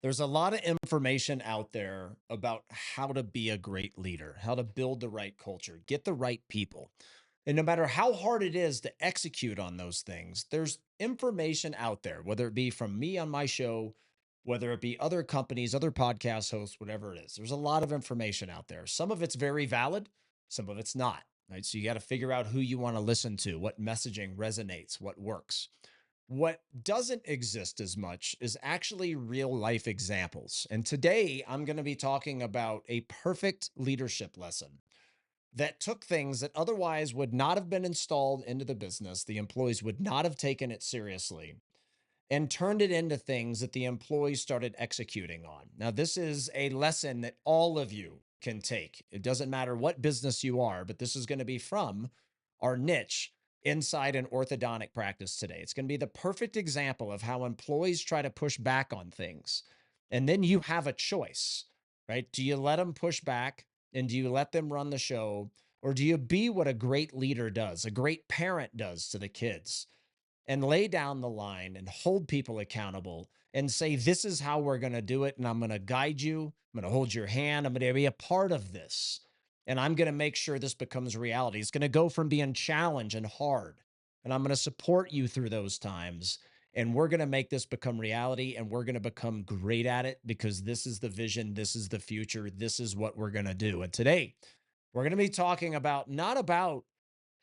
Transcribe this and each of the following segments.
There's a lot of information out there about how to be a great leader, how to build the right culture, get the right people. And no matter how hard it is to execute on those things, there's information out there, whether it be from me on my show, whether it be other companies, other podcast hosts, whatever it is. There's a lot of information out there. Some of it's very valid, some of it's not. Right. So you got to figure out who you want to listen to, what messaging resonates, what works. What doesn't exist as much is actually real life examples. And today I'm going to be talking about a perfect leadership lesson that took things that otherwise would not have been installed into the business. The employees would not have taken it seriously and turned it into things that the employees started executing on. Now, this is a lesson that all of you can take. It doesn't matter what business you are, but this is going to be from our niche inside an orthodontic practice today. It's going to be the perfect example of how employees try to push back on things. And then you have a choice, right? Do you let them push back and do you let them run the show? Or do you be what a great leader does, a great parent does to the kids? And lay down the line and hold people accountable and say, this is how we're going to do it. And I'm going to guide you. I'm going to hold your hand. I'm going to be a part of this. And I'm going to make sure this becomes reality. It's going to go from being challenged and hard. And I'm going to support you through those times. And we're going to make this become reality. And we're going to become great at it because this is the vision. This is the future. This is what we're going to do. And today we're going to be talking about not about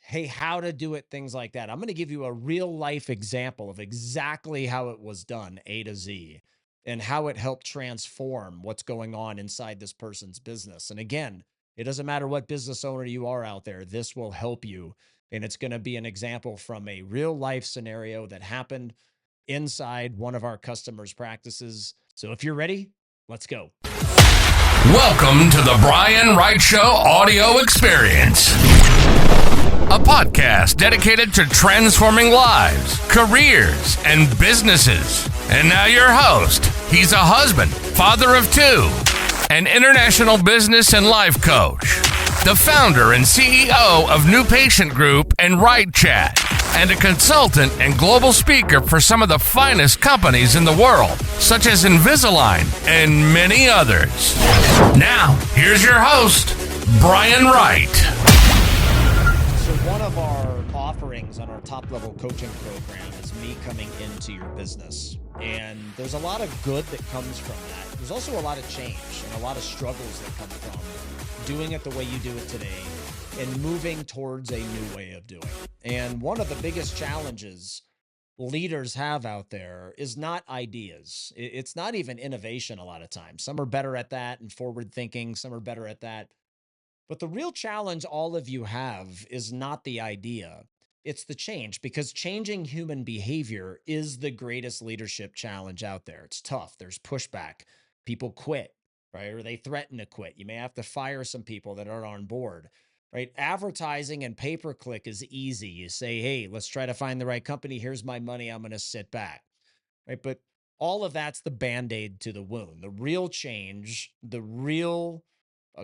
hey, how to do it, things like that. I'm going to give you a real life example of exactly how it was done, A to Z, and how it helped transform what's going on inside this person's business. And again, it doesn't matter what business owner you are out there, this will help you. And it's going to be an example from a real life scenario that happened inside one of our customers' practices. So if you're ready, let's go. Welcome to the Brian Wright Show audio experience. A podcast dedicated to transforming lives, careers, and businesses. And now your host. He's a husband, father of two, an international business and life coach, the founder and CEO of New Patient Group and WrightChat, and a consultant and global speaker for some of the finest companies in the world, such as Invisalign and many others. Now, here's your host, Brian Wright. So one of our offerings on our top-level coaching program is me coming into your business. And there's a lot of good that comes from that. There's also a lot of change and a lot of struggles that come from doing it the way you do it today and moving towards a new way of doing it. And one of the biggest challenges leaders have out there is not ideas. It's not even innovation a lot of times. Some are better at that and forward thinking. Some are better at that. But the real challenge all of you have is not the idea. It's the change, because changing human behavior is the greatest leadership challenge out there. It's tough. There's pushback. People quit, right? Or they threaten to quit. You may have to fire some people that aren't on board, right? Advertising and pay-per-click is easy. You say, hey, let's try to find the right company. Here's my money. I'm going to sit back, right? But all of that's the Band-Aid to the wound. The real change, the real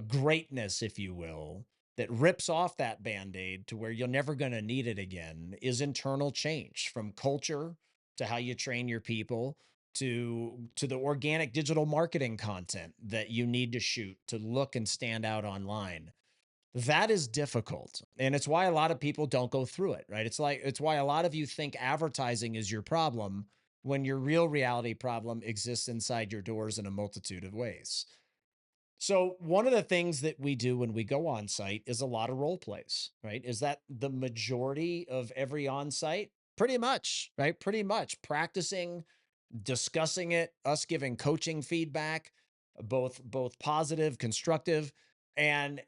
greatness, if you will, that rips off that Band-Aid to where you're never going to need it again is internal change, from culture to how you train your people to the organic digital marketing content that you need to shoot to look and stand out online. That is difficult. And it's why a lot of people don't go through it, right? It's why a lot of you think advertising is your problem when your real reality problem exists inside your doors in a multitude of ways. So one of the things that we do when we go on site is a lot of role plays, right? Is that the majority of every on site? Pretty much, right? Pretty much practicing, discussing it, us giving coaching feedback, both positive, constructive, and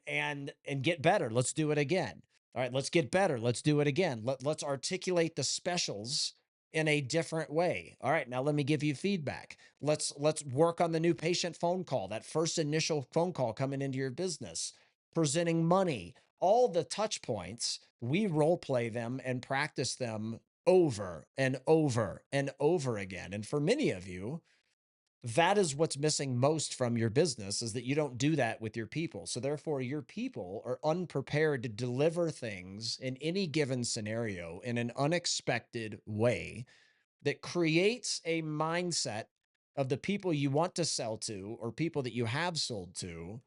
get better. Let's do it again. All right, let's get better. Let's do it again. Let's articulate the specials in a different way. All right, now let me give you feedback. Let's work on the new patient phone call, that first initial phone call coming into your business, presenting money, all the touch points. We role play them and practice them over and over and over again. And for many of you, that is what's missing most from your business, is that you don't do that with your people. So therefore, your people are unprepared to deliver things in any given scenario in an unexpected way that creates a mindset of the people you want to sell to or people that you have sold to,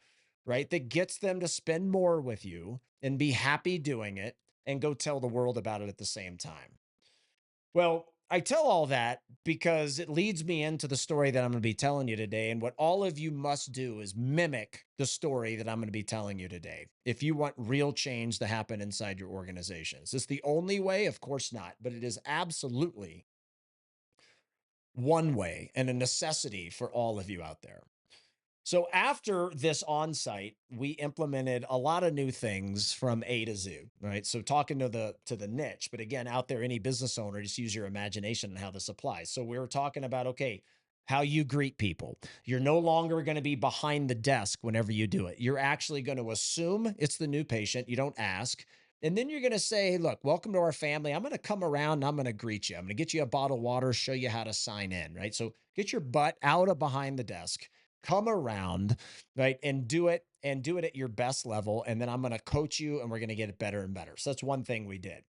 right? That gets them to spend more with you and be happy doing it and go tell the world about it at the same time. Well, I tell all that because it leads me into the story that I'm going to be telling you today. And what all of you must do is mimic the story that I'm going to be telling you today if you want real change to happen inside your organization. Is this the only way? Of course not. But it is absolutely one way and a necessity for all of you out there. So after this onsite, we implemented a lot of new things from A to Z, right? So talking to the niche, but again, out there, any business owner, just use your imagination and how this applies. So we were talking about, okay, how you greet people. You're no longer going to be behind the desk whenever you do it. You're actually going to assume it's the new patient. You don't ask. And then you're going to say, hey, look, welcome to our family. I'm going to come around and I'm going to greet you. I'm going to get you a bottle of water, show you how to sign in, right? So get your butt out of behind the desk, come around, right? And do it at your best level. And then I'm going to coach you and we're going to get it better and better. So that's one thing we did.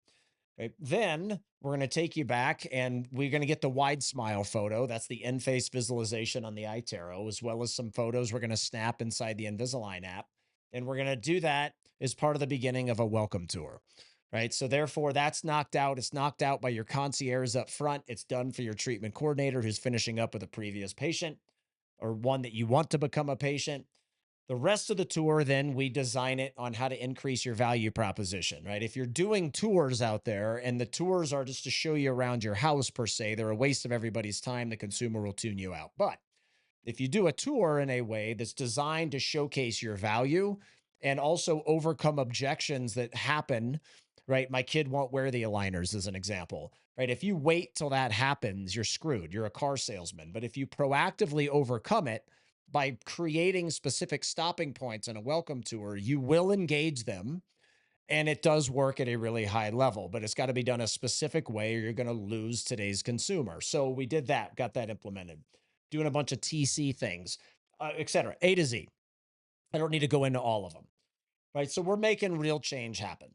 Right? Then we're going to take you back and we're going to get the wide smile photo. That's the in-face visualization on the iTarot, as well as some photos we're going to snap inside the Invisalign app. And we're going to do that as part of the beginning of a welcome tour. Right. So therefore, that's knocked out. It's knocked out by your concierge up front. It's done for your treatment coordinator who's finishing up with a previous patient or one that you want to become a patient. The rest of the tour, then we design it on how to increase your value proposition, right? If you're doing tours out there and the tours are just to show you around your house per se, they're a waste of everybody's time. The consumer will tune you out. But if you do a tour in a way that's designed to showcase your value and also overcome objections that happen, right? My kid won't wear the aligners as an example, right? If you wait till that happens, you're screwed. You're a car salesman. But if you proactively overcome it, by creating specific stopping points in a welcome tour, you will engage them. And it does work at a really high level, but it's got to be done a specific way or you're going to lose today's consumer. So we did that, got that implemented, doing a bunch of TC things, et cetera, A to Z. I don't need to go into all of them, right? So we're making real change happen.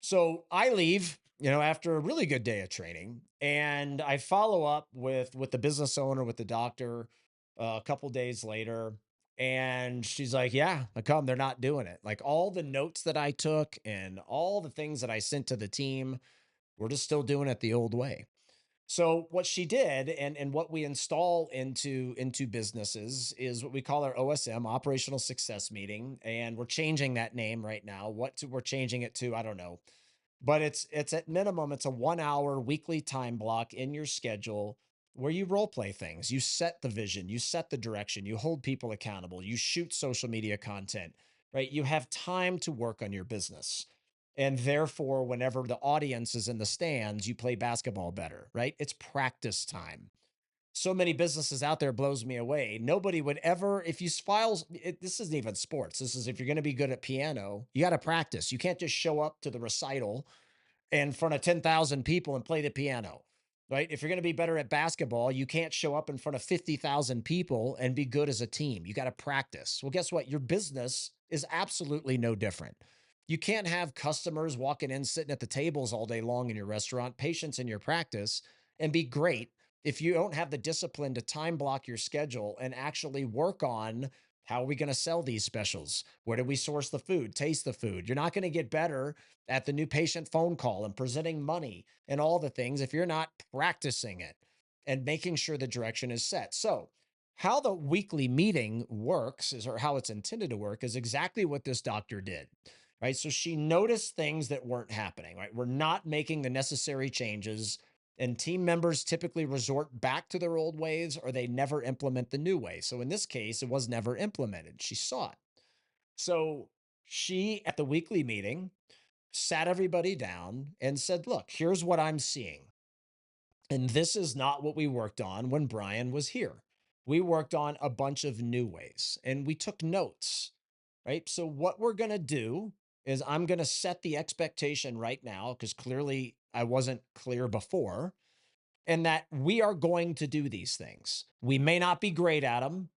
So I leave, after a really good day of training, and I follow up with the business owner, with the doctor, a couple days later, and she's like, yeah, I come, they're not doing it. Like all the notes that I took and all the things that I sent to the team, we're just still doing it the old way. So what she did and what we install into businesses is what we call our OSM, Operational Success Meeting. And we're changing that name right now. We're changing it to, I don't know. But it's at minimum, it's a 1 hour weekly time block in your schedule where you role play things. You set the vision, you set the direction, you hold people accountable, you shoot social media content, right? You have time to work on your business. And therefore, whenever the audience is in the stands, you play basketball better, right? It's practice time. So many businesses out there blows me away. Nobody would ever, if you file, this isn't even sports. This is if you're going to be good at piano, you got to practice. You can't just show up to the recital in front of 10,000 people and play the piano, right? If you're going to be better at basketball, you can't show up in front of 50,000 people and be good as a team. You got to practice. Well, guess what? Your business is absolutely no different. You can't have customers walking in, sitting at the tables all day long in your restaurant, patients in your practice, and be great if you don't have the discipline to time block your schedule and actually work on how are we going to sell these specials? Where do we source the food? Taste the food. You're not going to get better at the new patient phone call and presenting money and all the things if you're not practicing it and making sure the direction is set. So how the weekly meeting works or how it's intended to work is exactly what this doctor did, right? So she noticed things that weren't happening, right? We're not making the necessary changes, and team members typically resort back to their old ways or they never implement the new way. So in this case, it was never implemented. She saw it. So she, at the weekly meeting, sat everybody down and said, look, here's what I'm seeing. And this is not what we worked on when Brian was here. We worked on a bunch of new ways and we took notes, right? So what we're going to do is I'm going to set the expectation right now, because clearly I wasn't clear before, and that we are going to do these things. We may not be great at them,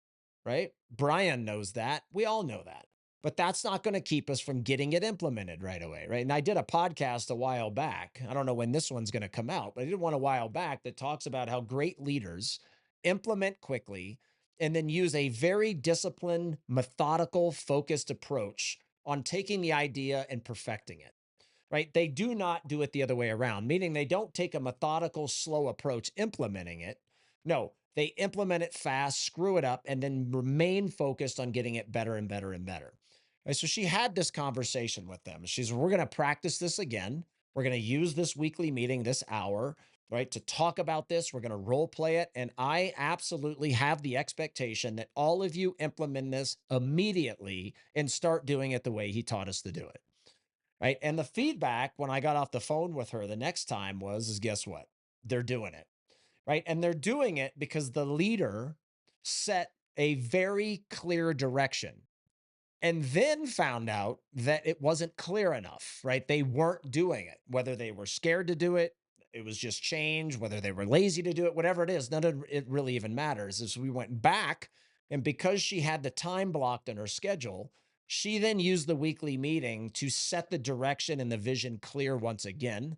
right? Brian knows that. We all know that. But that's not going to keep us from getting it implemented right away, right? And I did a podcast a while back. I don't know when this one's going to come out, but I did one a while back that talks about how great leaders implement quickly, and then use a very disciplined, methodical, focused approach on taking the idea and perfecting it, right? They do not do it the other way around, meaning they don't take a methodical, slow approach implementing it. No, they implement it fast, screw it up, and then remain focused on getting it better and better and better. Right, so she had this conversation with them. She's, we're going to practice this again. We're going to use this weekly meeting, this hour, right, to talk about this. We're going to role play it. And I absolutely have the expectation that all of you implement this immediately and start doing it the way he taught us to do it. Right. And the feedback when I got off the phone with her the next time is guess what? They're doing it. Right. And they're doing it because the leader set a very clear direction and then found out that it wasn't clear enough, right? They weren't doing it, whether they were scared to do it, it was just change, whether they were lazy to do it, whatever it is, none of it really even matters. As we went back, and because she had the time blocked in her schedule, she then used the weekly meeting to set the direction and the vision clear once again.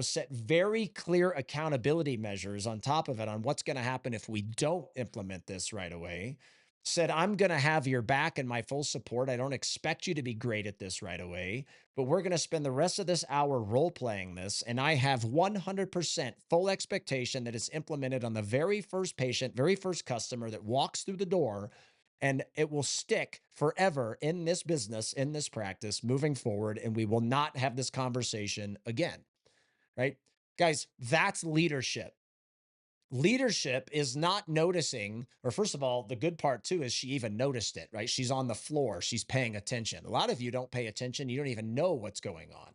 Set very clear accountability measures on top of it on what's going to happen if we don't implement this right away. Said, I'm going to have your back and my full support. I don't expect you to be great at this right away, but we're going to spend the rest of this hour role playing this. And I have 100% full expectation that it's implemented on the very first patient, very first customer that walks through the door. And it will stick forever in this business, in this practice moving forward. And we will not have this conversation again. Right? Guys, that's leadership. Leadership is not noticing, or first of all, the good part too is she even noticed it, right? She's on the floor, she's paying attention. A lot of you don't pay attention, you don't even know what's going on.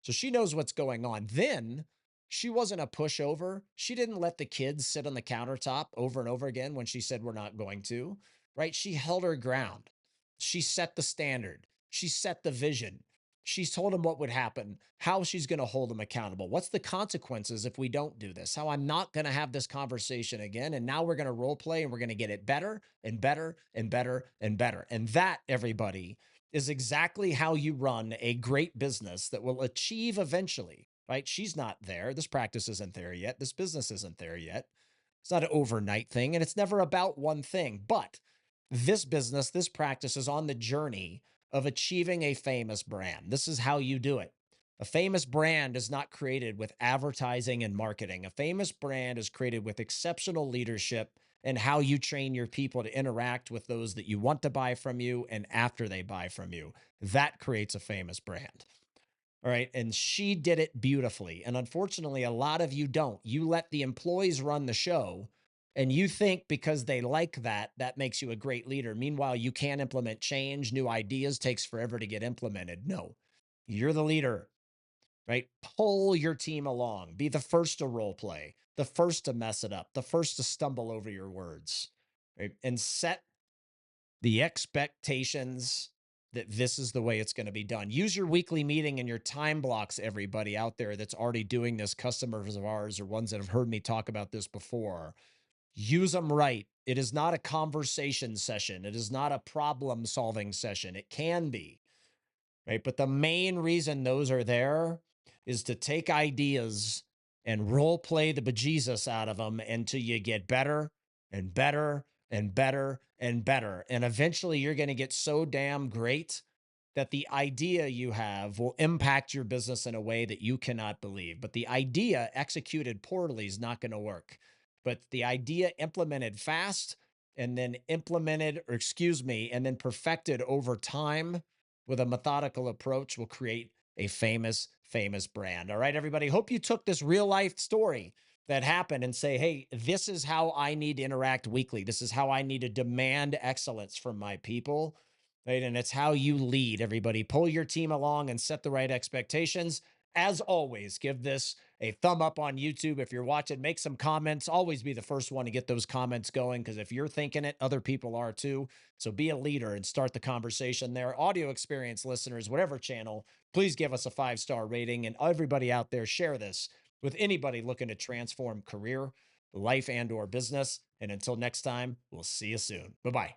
So she knows what's going on. Then she wasn't a pushover. She didn't let the kids sit on the countertop over and over again when she said we're not going to, right? She held her ground. She set the standard. She set the vision. She's told him what would happen, how she's going to hold him accountable. What's the consequences if we don't do this? How I'm not going to have this conversation again. And now we're going to role play and we're going to get it better and better and better and better. And that, everybody, is exactly how you run a great business that will achieve eventually, right? She's not there. This practice isn't there yet. This business isn't there yet. It's not an overnight thing, and it's never about one thing. But this business, this practice is on the journey of achieving a famous brand. This is how you do it. A famous brand is not created with advertising and marketing. A famous brand is created with exceptional leadership and how you train your people to interact with those that you want to buy from you and after they buy from you. That creates a famous brand. All right. And she did it beautifully. And unfortunately, a lot of you don't. You let the employees run the show and you think because they like that, that makes you a great leader. Meanwhile, you can't implement change. New ideas takes forever to get implemented. No, you're the leader, right? Pull your team along. Be the first to role play, the first to mess it up, the first to stumble over your words, right? And set the expectations that this is the way it's going to be done. Use your weekly meeting and your time blocks, everybody out there that's already doing this, customers of ours or ones that have heard me talk about this before. Use them right. It is not a conversation session. It is not a problem solving session. It can be, right? But the main reason those are there is to take ideas and role play the bejesus out of them until you get better and better and better and better. And eventually you're going to get so damn great that the idea you have will impact your business in a way that you cannot believe. But the idea executed poorly is not going to work. But the idea implemented fast and then and then perfected over time with a methodical approach will create a famous brand. All right, everybody. Hope you took this real life story that happened and say, hey, this is how I need to interact weekly. This is how I need to demand excellence from my people. Right. And it's how you lead, everybody. Pull your team along and set the right expectations. As always, give this a thumb up on YouTube. If you're watching, make some comments. Always be the first one to get those comments going, because if you're thinking it, other people are too. So be a leader and start the conversation there. Audio experience listeners, whatever channel, please give us a 5-star rating. And everybody out there, share this with anybody looking to transform career, life, and/or business. And until next time, we'll see you soon. Bye-bye.